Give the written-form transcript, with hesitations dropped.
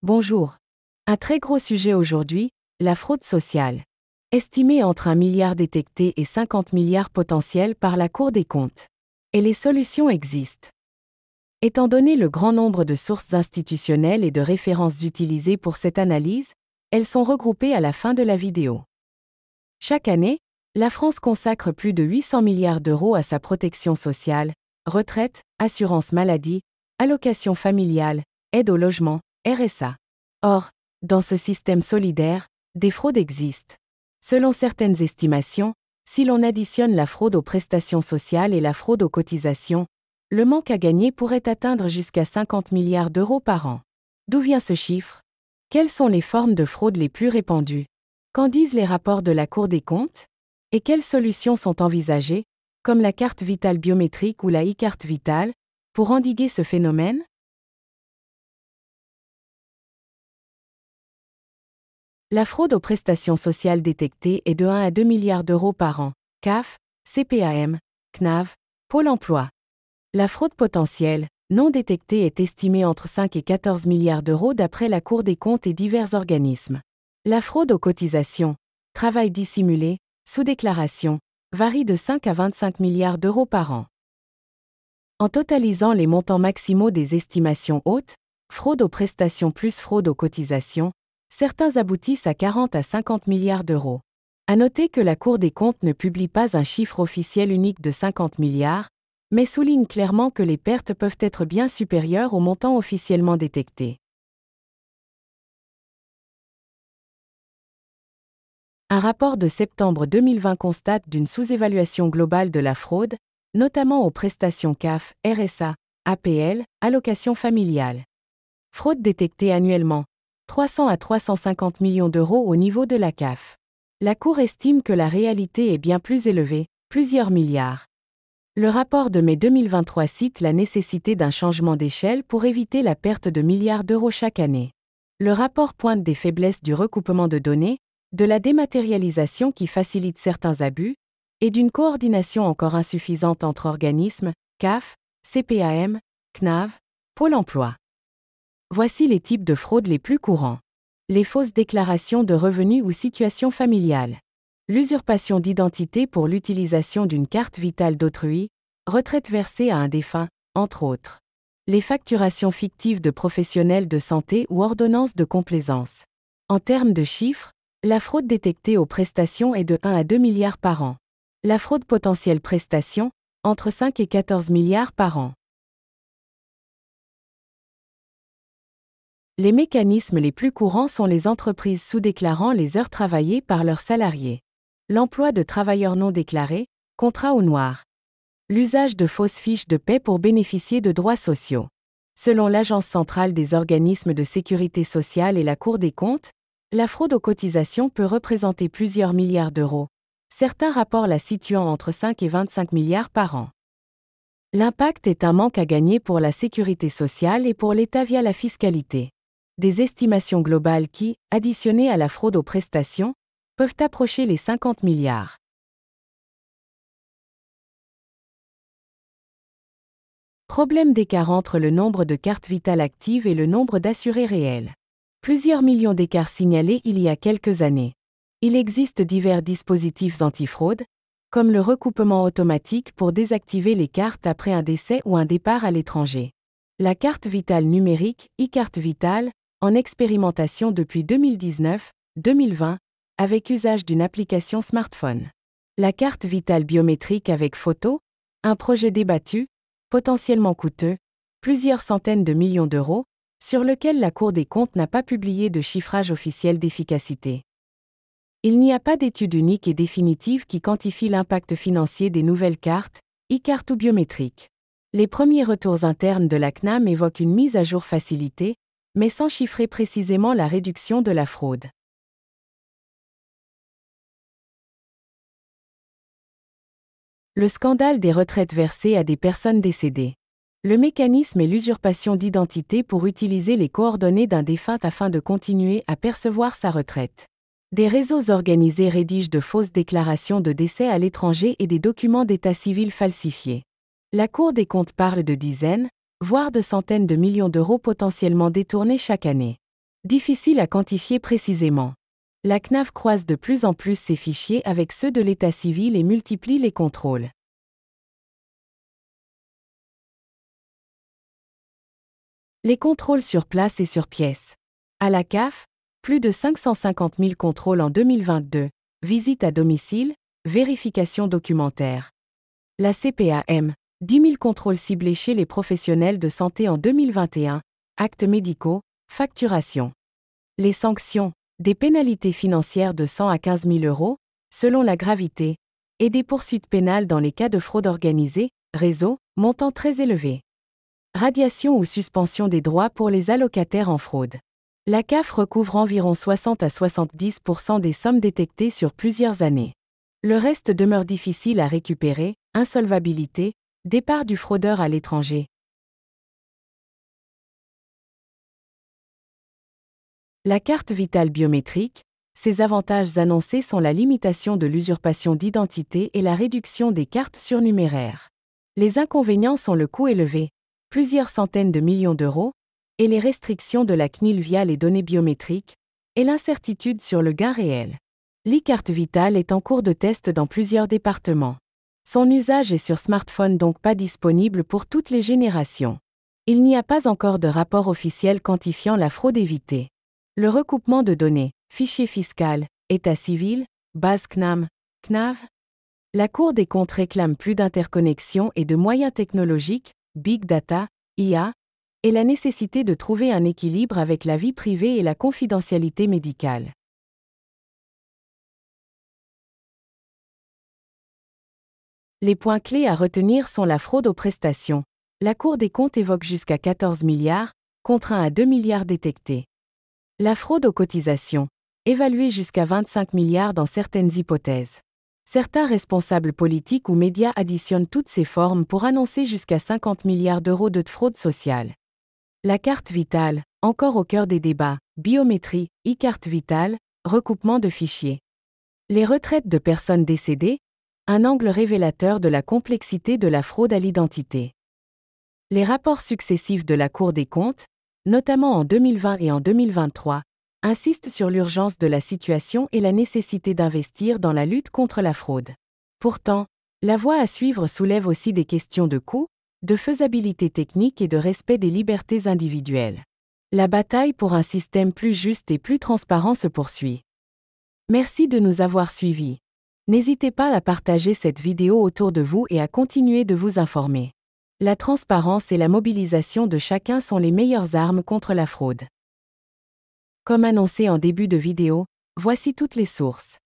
Bonjour. Un très gros sujet aujourd'hui, la fraude sociale. Estimée entre 1 milliard détectés et 50 milliards potentiels par la Cour des comptes. Et les solutions existent. Étant donné le grand nombre de sources institutionnelles et de références utilisées pour cette analyse, elles sont regroupées à la fin de la vidéo. Chaque année, la France consacre plus de 800 milliards d'euros à sa protection sociale, retraite, assurance maladie, allocation familiale, aide au logement, RSA. Or, dans ce système solidaire, des fraudes existent. Selon certaines estimations, si l'on additionne la fraude aux prestations sociales et la fraude aux cotisations, le manque à gagner pourrait atteindre jusqu'à 50 milliards d'euros par an. D'où vient ce chiffre? Quelles sont les formes de fraude les plus répandues? Qu'en disent les rapports de la Cour des comptes? Et quelles solutions sont envisagées, comme la carte vitale biométrique ou la e-carte vitale, pour endiguer ce phénomène? La fraude aux prestations sociales détectée est de 1 à 2 milliards d'euros par an, CAF, CPAM, CNAV, Pôle emploi. La fraude potentielle, non détectée est estimée entre 5 et 14 milliards d'euros d'après la Cour des comptes et divers organismes. La fraude aux cotisations, travail dissimulé, sous-déclaration, varie de 5 à 25 milliards d'euros par an. En totalisant les montants maximaux des estimations hautes, fraude aux prestations plus fraude aux cotisations, certains aboutissent à 40 à 50 milliards d'euros. À noter que la Cour des comptes ne publie pas un chiffre officiel unique de 50 milliards, mais souligne clairement que les pertes peuvent être bien supérieures au montant officiellement détecté. Un rapport de septembre 2020 constate d'une sous-évaluation globale de la fraude, notamment aux prestations CAF, RSA, APL, allocation familiale. Fraude détectée annuellement, 300 à 350 millions d'euros au niveau de la CAF. La Cour estime que la réalité est bien plus élevée, plusieurs milliards. Le rapport de mai 2023 cite la nécessité d'un changement d'échelle pour éviter la perte de milliards d'euros chaque année. Le rapport pointe des faiblesses du recoupement de données, de la dématérialisation qui facilite certains abus, et d'une coordination encore insuffisante entre organismes, CAF, CPAM, CNAV, Pôle emploi. Voici les types de fraudes les plus courants. Les fausses déclarations de revenus ou situation familiale. L'usurpation d'identité pour l'utilisation d'une carte vitale d'autrui, retraite versée à un défunt, entre autres. Les facturations fictives de professionnels de santé ou ordonnances de complaisance. En termes de chiffres, la fraude détectée aux prestations est de 1 à 2 milliards par an. La fraude potentielle prestations, entre 5 et 14 milliards par an. Les mécanismes les plus courants sont les entreprises sous-déclarant les heures travaillées par leurs salariés. L'emploi de travailleurs non déclarés, contrats au noir. L'usage de fausses fiches de paie pour bénéficier de droits sociaux. Selon l'Agence centrale des organismes de sécurité sociale et la Cour des comptes, la fraude aux cotisations peut représenter plusieurs milliards d'euros, certains rapports la situant entre 5 et 25 milliards par an. L'impact est un manque à gagner pour la sécurité sociale et pour l'État via la fiscalité. Des estimations globales qui, additionnées à la fraude aux prestations, peuvent approcher les 50 milliards. Problème d'écart entre le nombre de cartes vitales actives et le nombre d'assurés réels. Plusieurs millions d'écarts signalés il y a quelques années. Il existe divers dispositifs antifraude, comme le recoupement automatique pour désactiver les cartes après un décès ou un départ à l'étranger. La carte vitale numérique, e-carte vitale, en expérimentation depuis 2019-2020, avec usage d'une application smartphone. La carte vitale biométrique avec photo, un projet débattu, potentiellement coûteux, plusieurs centaines de millions d'euros, sur lequel la Cour des comptes n'a pas publié de chiffrage officiel d'efficacité. Il n'y a pas d'étude unique et définitive qui quantifie l'impact financier des nouvelles cartes, e-cartes ou biométriques. Les premiers retours internes de la CNAM évoquent une mise à jour facilitée, mais sans chiffrer précisément la réduction de la fraude. Le scandale des retraites versées à des personnes décédées. Le mécanisme est l'usurpation d'identité pour utiliser les coordonnées d'un défunt afin de continuer à percevoir sa retraite. Des réseaux organisés rédigent de fausses déclarations de décès à l'étranger et des documents d'état civil falsifiés. La Cour des comptes parle de dizaines, voire de centaines de millions d'euros potentiellement détournés chaque année. Difficile à quantifier précisément. La CNAF croise de plus en plus ses fichiers avec ceux de l'état civil et multiplie les contrôles. Les contrôles sur place et sur pièce. À la CAF, plus de 550 000 contrôles en 2022, visites à domicile, vérification documentaire. La CPAM, 10 000 contrôles ciblés chez les professionnels de santé en 2021, actes médicaux, facturation. Les sanctions, des pénalités financières de 100 à 15 000 euros, selon la gravité, et des poursuites pénales dans les cas de fraude organisée, réseau, montant très élevé. Radiation ou suspension des droits pour les allocataires en fraude. La CAF recouvre environ 60 à 70% des sommes détectées sur plusieurs années. Le reste demeure difficile à récupérer, insolvabilité, départ du fraudeur à l'étranger. La carte vitale biométrique, ses avantages annoncés sont la limitation de l'usurpation d'identité et la réduction des cartes surnuméraires. Les inconvénients sont le coût élevé, plusieurs centaines de millions d'euros, et les restrictions de la CNIL via les données biométriques, et l'incertitude sur le gain réel. L'e-carte vitale est en cours de test dans plusieurs départements. Son usage est sur smartphone donc pas disponible pour toutes les générations. Il n'y a pas encore de rapport officiel quantifiant la fraude évitée. Le recoupement de données, fichier fiscal, état civil, base CNAM, CNAV. La Cour des comptes réclame plus d'interconnexion et de moyens technologiques, big data, IA, et la nécessité de trouver un équilibre avec la vie privée et la confidentialité médicale. Les points clés à retenir sont la fraude aux prestations. La Cour des comptes évoque jusqu'à 14 milliards, contre 1 à 2 milliards détectés. La fraude aux cotisations, évaluée jusqu'à 25 milliards dans certaines hypothèses. Certains responsables politiques ou médias additionnent toutes ces formes pour annoncer jusqu'à 50 milliards d'euros de fraude sociale. La carte vitale, encore au cœur des débats, biométrie, e-carte vitale, recoupement de fichiers. Les retraites de personnes décédées, un angle révélateur de la complexité de la fraude à l'identité. Les rapports successifs de la Cour des comptes, notamment en 2020 et en 2023, insistent sur l'urgence de la situation et la nécessité d'investir dans la lutte contre la fraude. Pourtant, la voie à suivre soulève aussi des questions de coût, de faisabilité technique et de respect des libertés individuelles. La bataille pour un système plus juste et plus transparent se poursuit. Merci de nous avoir suivis. N'hésitez pas à partager cette vidéo autour de vous et à continuer de vous informer. La transparence et la mobilisation de chacun sont les meilleures armes contre la fraude. Comme annoncé en début de vidéo, voici toutes les sources.